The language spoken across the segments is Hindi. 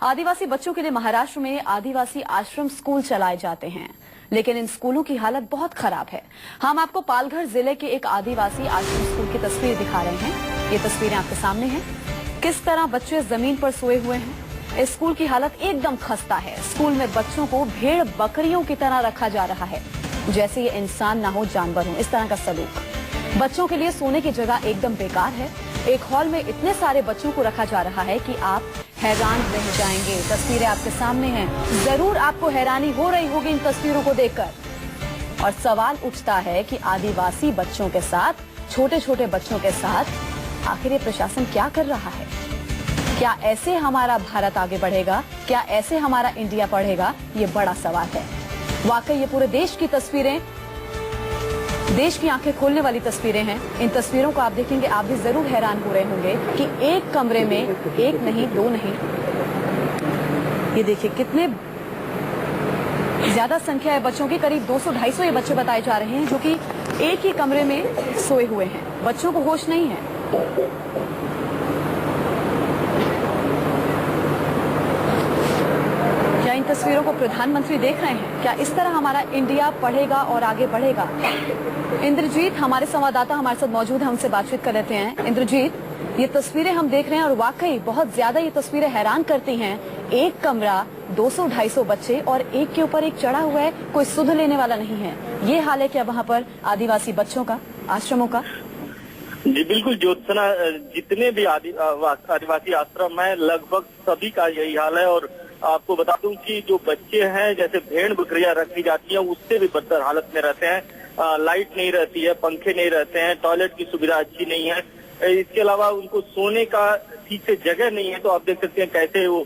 आदिवासी बच्चों के लिए महाराष्ट्र में आदिवासी आश्रम स्कूल चलाए जाते हैं, लेकिन इन स्कूलों की हालत बहुत खराब है। हम आपको पालघर जिले के एक आदिवासी आश्रम स्कूल की तस्वीर दिखा रहे हैं। ये तस्वीरें आपके सामने हैं। किस तरह बच्चे जमीन पर सोए हुए हैं। इस स्कूल की हालत एकदम खस्ता है। स्कूल में बच्चों को भेड़ बकरियों की तरह रखा जा रहा है, जैसे ये इंसान ना हो जानवर हो, इस तरह का सलूक। बच्चों के लिए सोने की जगह एकदम बेकार है। एक हॉल में इतने सारे बच्चों को रखा जा रहा है कि आप हैरान रह जाएंगे। तस्वीरें आपके सामने हैं। जरूर आपको हैरानी हो रही होगी इन तस्वीरों को देखकर। और सवाल उठता है कि आदिवासी बच्चों के साथ, छोटे छोटे बच्चों के साथ आखिर ये प्रशासन क्या कर रहा है? क्या ऐसे हमारा भारत आगे बढ़ेगा? क्या ऐसे हमारा इंडिया बढ़ेगा? ये बड़ा सवाल है। वाकई ये पूरे देश की तस्वीरें, देश की आंखें खोलने वाली तस्वीरें हैं। इन तस्वीरों को आप देखेंगे, आप भी जरूर हैरान हो रहे होंगे कि एक कमरे में एक नहीं, दो नहीं, ये देखिए कितने ज्यादा संख्या है बच्चों की। करीब 200-250 ये बच्चे बताए जा रहे हैं जो कि एक ही कमरे में सोए हुए हैं। बच्चों को होश नहीं है। क्या इन तस्वीरों को प्रधानमंत्री देख रहे हैं? क्या इस तरह हमारा इंडिया बढ़ेगा और आगे बढ़ेगा? इंद्रजीत हमारे संवाददाता हमारे साथ मौजूद है, हमसे बातचीत कर लेते हैं। इंद्रजीत, ये तस्वीरें हम देख रहे हैं और वाकई बहुत ज्यादा ये तस्वीरें हैरान करती हैं। एक कमरा, 200-250 बच्चे और एक के ऊपर एक चढ़ा हुआ है, कोई सुध लेने वाला नहीं है। ये हाल है क्या वहाँ पर आदिवासी बच्चों का, आश्रमों का? जी बिल्कुल ज्योत्सना, जितने भी आदिवासी आश्रम है लगभग सभी का यही हाल है। और आपको बता दूं कि जो बच्चे हैं, जैसे भेड़ बकरियां रखी जाती हैं, उससे भी बदतर हालत में रहते हैं। लाइट नहीं रहती है, पंखे नहीं रहते हैं, टॉयलेट की सुविधा अच्छी नहीं है। इसके अलावा उनको सोने का ठीक से जगह नहीं है। तो आप देख सकते हैं कैसे वो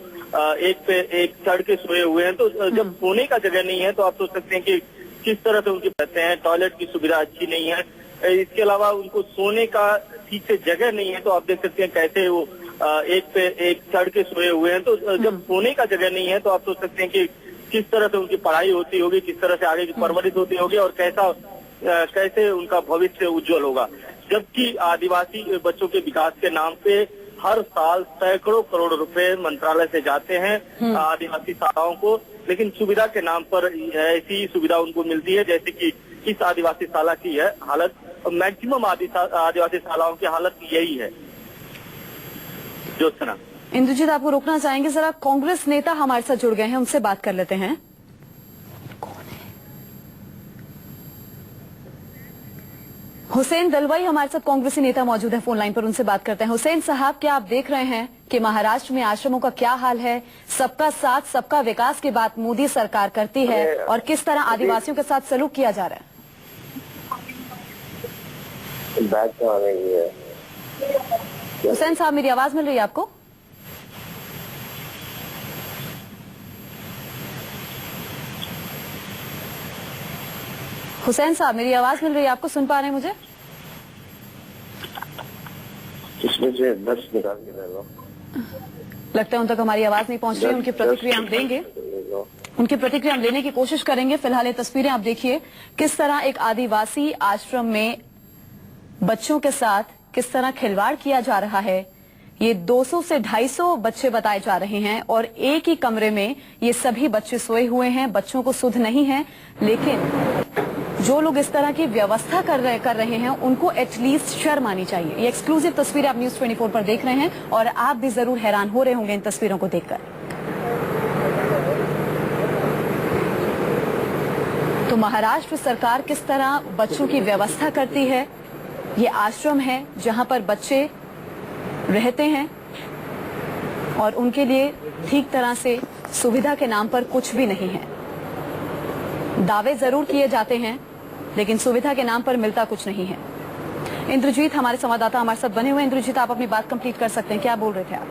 एक पे एक चढ़ के सोए हुए हैं। तो जब सोने का जगह नहीं है तो आप सोच सकते हैं कि किस तरह से उनके रहते हैं। टॉयलेट की सुविधा अच्छी नहीं है। इसके अलावा उनको सोने का ठीक से जगह नहीं है। तो आप देख सकते हैं कैसे वो एक पे एक चढ़ के सोए हुए हैं। तो जब सोने का जगह नहीं है तो आप सोच सकते हैं कि किस तरह से उनकी पढ़ाई होती होगी, किस तरह से आगे की परवरिश होती होगी और कैसे उनका भविष्य उज्जवल होगा। जबकि आदिवासी बच्चों के विकास के नाम पे हर साल सैकड़ों करोड़ रुपए मंत्रालय से जाते हैं आदिवासी शालाओं को, लेकिन सुविधा के नाम पर ऐसी सुविधा उनको मिलती है जैसे कि इस आदिवासी शाला की है हालत। मैक्सिमम आदिवासी शालाओं की हालत यही है। ज्योत्सना, इंद्रजीत आपको रोकना चाहेंगे जरा। कांग्रेस नेता हमारे साथ जुड़ गए हैं, उनसे बात कर लेते हैं। कौन है? हुसैन दलवाई हमारे साथ कांग्रेसी नेता मौजूद है फोन लाइन पर, उनसे बात करते हैं। हुसैन साहब, क्या आप देख रहे हैं कि महाराष्ट्र में आश्रमों का क्या हाल है? सबका साथ सबका विकास की बात मोदी सरकार करती है और किस तरह आदिवासियों के साथ सलूक किया जा रहा है? हुसैन साहब, मेरी आवाज मिल रही है आपको? हुसैन साहब, मेरी आवाज मिल रही है आपको? सुन पा रहे हैं मुझे? इसमें से 10 निकाल के ले लो। लगता है उन तक हमारी आवाज नहीं पहुंच रही है। उनकी प्रतिक्रिया हम देंगे, उनकी प्रतिक्रिया हम लेने की कोशिश करेंगे। फिलहाल ये तस्वीरें आप देखिए किस तरह एक आदिवासी आश्रम में बच्चों के साथ किस तरह खिलवाड़ किया जा रहा है। ये 200 से 250 बच्चे बताए जा रहे हैं और एक ही कमरे में ये सभी बच्चे सोए हुए हैं। बच्चों को सुध नहीं है, लेकिन जो लोग इस तरह की व्यवस्था कर रहे हैं उनको एटलीस्ट शर्म आनी चाहिए। ये एक्सक्लूसिव तस्वीरें आप न्यूज़ 24 पर देख रहे हैं और आप भी जरूर हैरान हो रहे होंगे इन तस्वीरों को देखकर। तो महाराष्ट्र सरकार किस तरह बच्चों की व्यवस्था करती है। ये आश्रम है जहां पर बच्चे रहते हैं और उनके लिए ठीक तरह से सुविधा के नाम पर कुछ भी नहीं है। दावे जरूर किए जाते हैं लेकिन सुविधा के नाम पर मिलता कुछ नहीं है। इंद्रजीत हमारे संवाददाता हमारे साथ बने हुए। इंद्रजीत, आप अपनी बात कंप्लीट कर सकते हैं। क्या बोल रहे थे आप?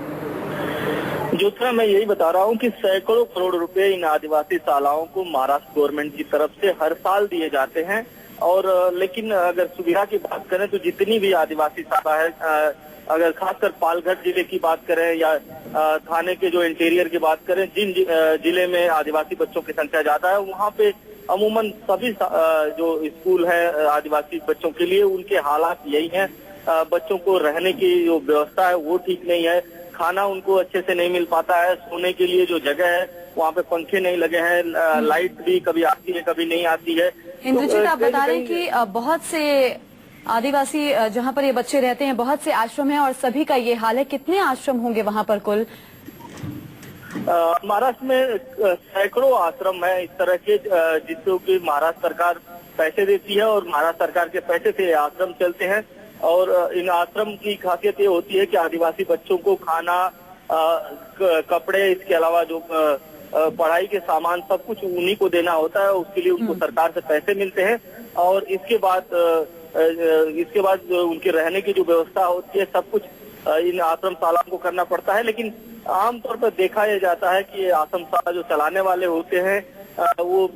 ज्योत्सना, मैं यही बता रहा हूँ कि सैकड़ों करोड़ रुपए इन आदिवासी शालाओं को महाराष्ट्र गवर्नमेंट की तरफ से हर साल दिए जाते हैं। और लेकिन अगर सुविधा की बात करें तो जितनी भी आदिवासी शाला है, अगर खासकर पालघर जिले की बात करें या थाने के जो इंटीरियर की बात करें, जिन जिले में आदिवासी बच्चों की संख्या ज्यादा है वहाँ पे अमूमन सभी जो स्कूल है आदिवासी बच्चों के लिए, उनके हालात यही हैं। बच्चों को रहने की जो व्यवस्था है वो ठीक नहीं है। खाना उनको अच्छे से नहीं मिल पाता है, सोने के लिए जो जगह है वहाँ पे पंखे नहीं लगे हैं, लाइट भी कभी आती है कभी नहीं आती है। इंद्रजीत, आप कहीं बता रहे हैं कहीं- कि बहुत से आदिवासी जहाँ पर ये बच्चे रहते हैं, बहुत से आश्रम हैं और सभी का ये हाल है। कितने आश्रम होंगे वहाँ पर कुल? महाराष्ट्र में सैकड़ों आश्रम है इस तरह के, जिसको कि महाराष्ट्र सरकार पैसे देती है और महाराष्ट्र सरकार के पैसे से आश्रम चलते हैं। और इन आश्रम की खासियत ये होती है कि आदिवासी बच्चों को खाना, कपड़े, इसके अलावा जो पढ़ाई के सामान सब कुछ उन्हीं को देना होता है। उसके लिए उनको सरकार से पैसे मिलते हैं और इसके बाद उनके रहने की जो व्यवस्था होती है सब कुछ इन आश्रम शालाओं को करना पड़ता है। लेकिन आमतौर पर देखा यह जाता है कि आश्रम शाला जो चलाने वाले होते हैं वो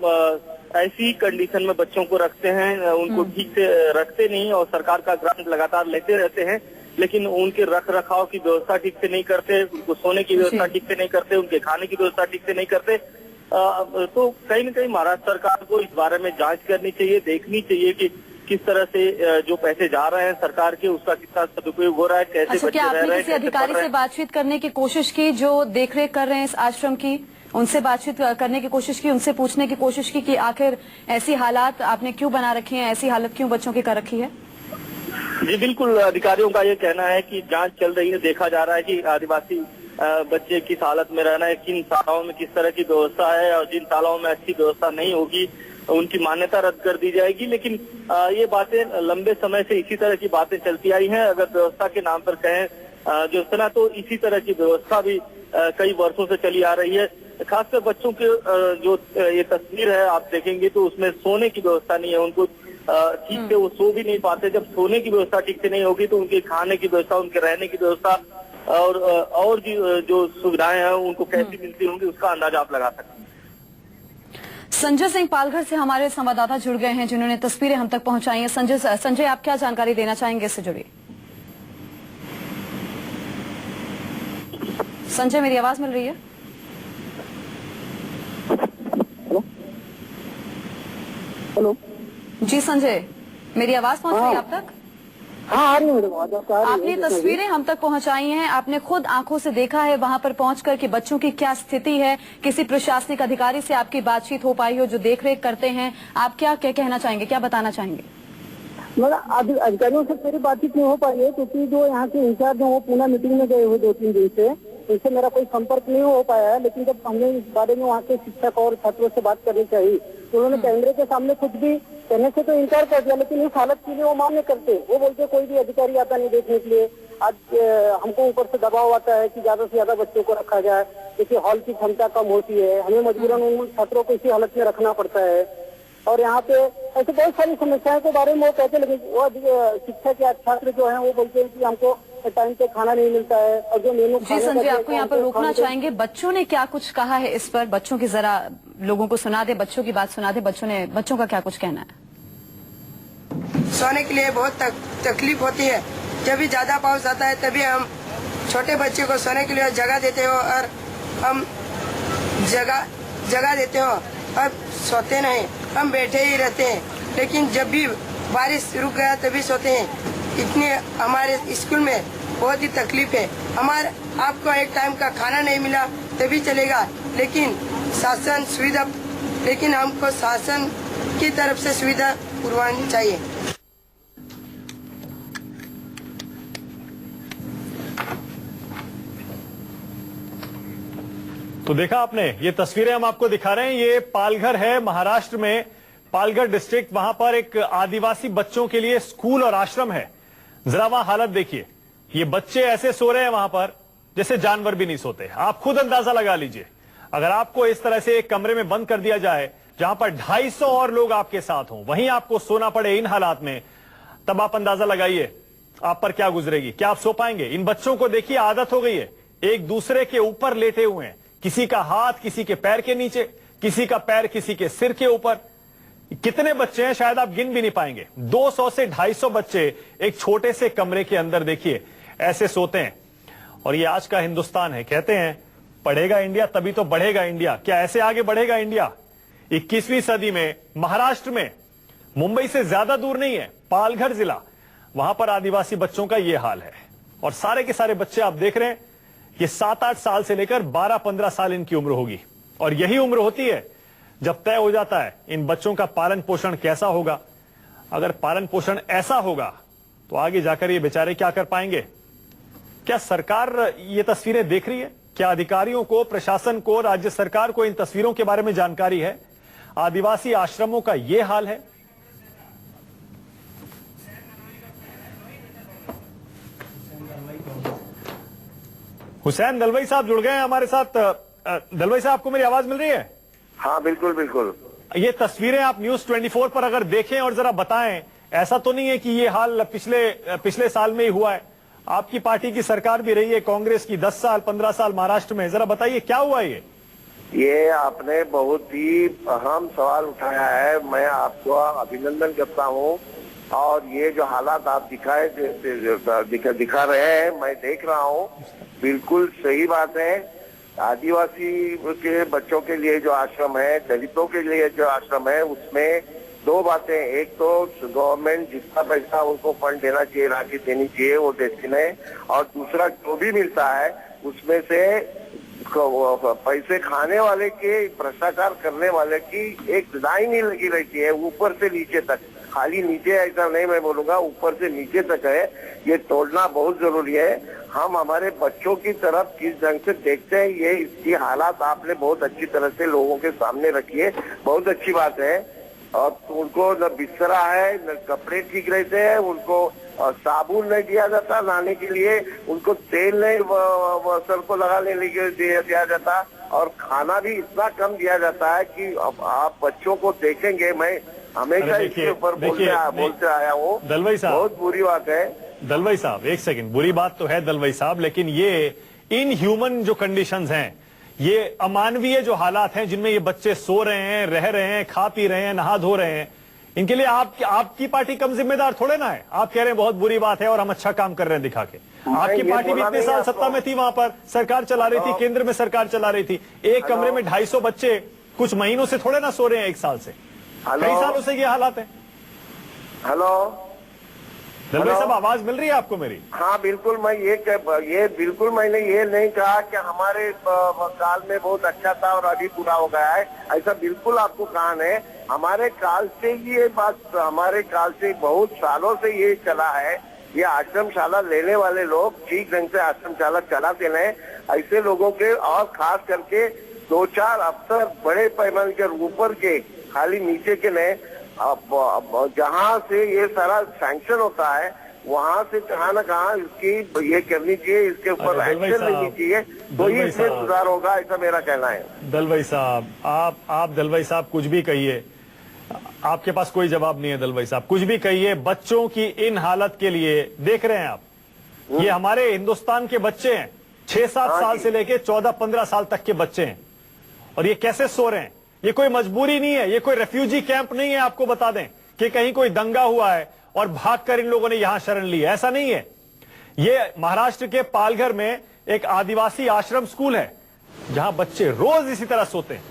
ऐसी कंडीशन में बच्चों को रखते हैं, उनको ठीक से रखते नहीं और सरकार का ग्रांट लगातार लेते रहते हैं, लेकिन उनके रख रखाव की व्यवस्था ठीक से नहीं करते, उनको सोने की व्यवस्था ठीक से नहीं करते, उनके खाने की व्यवस्था ठीक से नहीं करते। तो कहीं न कहीं महाराष्ट्र सरकार को इस बारे में जांच करनी चाहिए, देखनी चाहिए कि किस तरह से जो पैसे जा रहे हैं सरकार के उसका कितना सदुपयोग हो रहा है, कैसे अच्छा, बच्चे क्या रह आपने रहे हैं, किसी कैसे अधिकारी पढ़ रहे से हैं। बातचीत करने की कोशिश की जो देखरेख कर रहे हैं इस आश्रम की? उनसे बातचीत करने की कोशिश की, उनसे पूछने की कोशिश की कि आखिर ऐसी हालात आपने क्यों बना रखी हैं, ऐसी हालत क्यों बच्चों की कर रखी है? जी बिल्कुल, अधिकारियों का ये कहना है कि जांच चल रही है, देखा जा रहा है कि आदिवासी बच्चे किस हालत में रहना है, किन शालाओं में किस तरह की व्यवस्था है और जिन शालाओं में अच्छी व्यवस्था नहीं होगी उनकी मान्यता रद्द कर दी जाएगी। लेकिन ये बातें लंबे समय से इसी तरह की बातें चलती आई हैं। अगर व्यवस्था के नाम पर कहें जो सुना तो इसी तरह की व्यवस्था भी कई वर्षों से चली आ रही है। खासकर बच्चों के जो ये तस्वीर है आप देखेंगे तो उसमें सोने की व्यवस्था नहीं है, उनको ठीक से वो सो भी नहीं पाते। जब सोने की व्यवस्था ठीक से नहीं होगी तो उनके खाने की व्यवस्था, उनके रहने की व्यवस्था और जो सुविधाएं हैं उनको कैसी मिलती होंगी उसका अंदाजा आप लगा सकते हैं। संजय सिंह पालघर से हमारे संवाददाता जुड़ गए हैं जिन्होंने तस्वीरें हम तक पहुंचाई हैं। संजय, आप क्या जानकारी देना चाहेंगे इससे जुड़ी? संजय, मेरी आवाज मिल रही है? हेलो। जी संजय, मेरी आवाज पहुंच रही है आप तक? हाँ आ रही है मैडम, आवाज आपका आ रही है। आपने तस्वीरें हम तक पहुंचाई हैं, आपने खुद आंखों से देखा है वहां पर पहुंचकर कि बच्चों की क्या स्थिति है। किसी प्रशासनिक अधिकारी से आपकी बातचीत हो पाई हो जो देखरेख करते हैं? आप क्या कहना चाहेंगे, क्या बताना चाहेंगे? मतलब अधिकारियों से मेरी बातचीत नहीं हो पाई है क्योंकि जो यहाँ के इंचार्ज हैं वो पूना मीटिंग में गए हुए 2-3 दिन से, उनसे मेरा कोई संपर्क नहीं हो पाया है। लेकिन जब हमने इस बारे में वहाँ के शिक्षक और छात्रों से बात करनी चाहिए तो उन्होंने कैमरे के सामने कुछ भी कहने से तो इनकार कर दिया, लेकिन इस हालत के लिए वो मान्य करते। वो बोलते कोई भी अधिकारी आता नहीं देखने के लिए। आज हमको ऊपर से दबाव आता है कि ज्यादा से ज्यादा बच्चों को रखा जाए, क्योंकि हॉल की क्षमता कम होती है, हमें मजबूरन उन छात्रों को इसी हालत में रखना पड़ता है। और यहाँ पे ऐसे बहुत सारी समस्याओं के बारे में वो कहते, लेकिन वो शिक्षक या छात्र जो है वो बोलते हैं कि हमको टाइम पे खाना नहीं मिलता है और जो मेनू। जी संजय, आपको यहाँ पर रोकना चाहेंगे, बच्चों ने क्या कुछ कहा है इस पर? बच्चों की जरा लोगों को सुना दे, बच्चों की बात सुना दे। बच्चों का क्या कुछ कहना है? सोने के लिए बहुत तकलीफ होती है। जब भी ज्यादा पाउस आता है तभी हम छोटे बच्चे को सोने के लिए जगह देते हो और हम जगह देते हो और सोते नहीं, हम बैठे ही रहते हैं। लेकिन जब भी बारिश रुक गया तभी सोते हैं। इतने हमारे स्कूल में बहुत ही तकलीफ है। आपको एक टाइम का खाना नहीं मिला तभी चलेगा, लेकिन हमको शासन की तरफ से सुविधा पुरवानी चाहिए। तो देखा आपने, ये तस्वीरें हम आपको दिखा रहे हैं। ये पालघर है, महाराष्ट्र में पालघर डिस्ट्रिक्ट। वहां पर एक आदिवासी बच्चों के लिए स्कूल और आश्रम है। जरा वहां हालत देखिए। ये बच्चे ऐसे सो रहे हैं वहां पर जैसे जानवर भी नहीं सोते। आप खुद अंदाजा लगा लीजिए, अगर आपको इस तरह से एक कमरे में बंद कर दिया जाए जहां पर 250 और लोग आपके साथ हों, वहीं आपको सोना पड़े इन हालात में, तब आप अंदाजा लगाइए आप पर क्या गुजरेगी। क्या आप सो पाएंगे? इन बच्चों को देखिए, आदत हो गई है एक दूसरे के ऊपर लेटे हुए हैं। किसी का हाथ किसी के पैर के नीचे, किसी का पैर किसी के सिर के ऊपर। कितने बच्चे हैं शायद आप गिन भी नहीं पाएंगे। 200 से 250 बच्चे एक छोटे से कमरे के अंदर देखिए ऐसे सोते हैं। और ये आज का हिंदुस्तान है। कहते हैं पढ़ेगा इंडिया तभी तो बढ़ेगा इंडिया। क्या ऐसे आगे बढ़ेगा इंडिया? 21वीं सदी में महाराष्ट्र में, मुंबई से ज्यादा दूर नहीं है, पालघर जिला, वहां पर आदिवासी बच्चों का ये हाल है। और सारे के सारे बच्चे आप देख रहे हैं ये 7-8 साल से लेकर 12-15 साल इनकी उम्र होगी। और यही उम्र होती है जब तय हो जाता है इन बच्चों का पालन पोषण कैसा होगा। अगर पालन पोषण ऐसा होगा तो आगे जाकर ये बेचारे क्या कर पाएंगे। क्या सरकार ये तस्वीरें देख रही है? क्या अधिकारियों को, प्रशासन को, राज्य सरकार को इन तस्वीरों के बारे में जानकारी है? आदिवासी आश्रमों का ये हाल है। हुसैन दलवाई साहब जुड़ गए हैं हमारे साथ। दलवाई साहब, आपको मेरी आवाज मिल रही है? हाँ बिल्कुल बिल्कुल। ये तस्वीरें आप न्यूज 24 पर अगर देखें और जरा बताएं, ऐसा तो नहीं है कि ये हाल पिछले साल में ही हुआ है? आपकी पार्टी की सरकार भी रही है कांग्रेस की 10 साल 15 साल महाराष्ट्र में, जरा बताइए क्या हुआ ये आपने बहुत ही अहम सवाल उठाया है। मैं आपको अभिनंदन करता हूँ। और ये जो हालात आप दिखा रहे हैं, मैं देख रहा हूँ, बिल्कुल सही बात है। आदिवासी के बच्चों के लिए जो आश्रम है, दलितों के लिए जो आश्रम है, उसमें दो बातें। एक तो गवर्नमेंट जितना पैसा उनको फंड देना चाहिए, राशि देनी चाहिए, वो देती है। और दूसरा जो भी मिलता है उसमें से पैसे खाने वाले के, भ्रष्टाचार करने वाले की एक लाइन ही लगी रहती है, ऊपर से नीचे तक। खाली नीचे ऐसा नहीं मैं बोलूंगा, ऊपर से नीचे तक है। ये तोड़ना बहुत जरूरी है। हम हमारे बच्चों की तरफ किस ढंग से देखते हैं, ये इसकी हालात आपने बहुत अच्छी तरह से लोगों के सामने रखी है, बहुत अच्छी बात है। और उनको न बिस्तरा है, न कपड़े ठीक रहते हैं, उनको साबुन नहीं दिया जाता नहाने के लिए, उनको तेल नहीं सर को लगाने के लिए दिया जाता, और खाना भी इतना कम दिया जाता है कि अब आप बच्चों को देखेंगे, मैं हमेशा इसके ऊपर बोलते आया हूँ। दलवाई साहब, बहुत बुरी बात है। दलवाई साहब, एक सेकंड, बुरी बात तो है दलवाई साहब, लेकिन ये इनह्यूमन जो कंडीशंस हैं, ये अमानवीय जो हालात हैं जिनमें ये बच्चे सो रहे हैं, रह रहे हैं, खा पी रहे हैं, नहा धो रहे हैं, इनके लिए आपकी पार्टी कम जिम्मेदार थोड़े ना है। आप कह रहे हैं बहुत बुरी बात है और हम अच्छा काम कर रहे हैं दिखा के। आपकी पार्टी भी इतने साल सत्ता में थी, वहां पर सरकार चला रही थी, केंद्र में सरकार चला रही थी। एक कमरे में 250 बच्चे कुछ महीनों से थोड़े ना सो रहे हैं, एक साल से, कई सालों से ये हालात है। हेलो दलवाई साहब, आवाज मिल रही है आपको मेरी? हाँ बिल्कुल। मैं ये बिल्कुल मैंने ये नहीं कहा कि हमारे काल में बहुत अच्छा था और अभी पूरा हो गया है, ऐसा बिल्कुल आपको कहा नहीं। हमारे काल से ये बात, हमारे काल से बहुत सालों से ये चला है। ये आश्रमशाला लेने वाले लोग ठीक ढंग से आश्रमशाला चलाते नहीं, ऐसे लोगों के, और खास करके 2-4 अफसर बड़े पैमाने के ऊपर के, खाली नीचे के नहीं। जहाँ से ये सारा सैंक्शन होता है, वहाँ से कहाँ न कहाँ इसकी ये करनी चाहिए, इसके ऊपर एक्शन लेनी चाहिए, तो ही इसमें सुधार होगा, ऐसा मेरा कहना है। दलवाई साहब, आप दलवाई साहब कुछ भी कहिए, आपके पास कोई जवाब नहीं है। दलवाई साहब कुछ भी कहिए, बच्चों की इन हालत के लिए देख रहे हैं आप, ये हमारे हिंदुस्तान के बच्चे हैं, 6-7 साल से लेके 14-15 साल तक के बच्चे हैं, और ये कैसे सो रहे हैं। ये कोई मजबूरी नहीं है, ये कोई रेफ्यूजी कैंप नहीं है। आपको बता दें कि कहीं कोई दंगा हुआ है और भागकर इन लोगों ने यहां शरण ली है, ऐसा नहीं है। ये महाराष्ट्र के पालघर में एक आदिवासी आश्रम स्कूल है, जहां बच्चे रोज इसी तरह सोते हैं।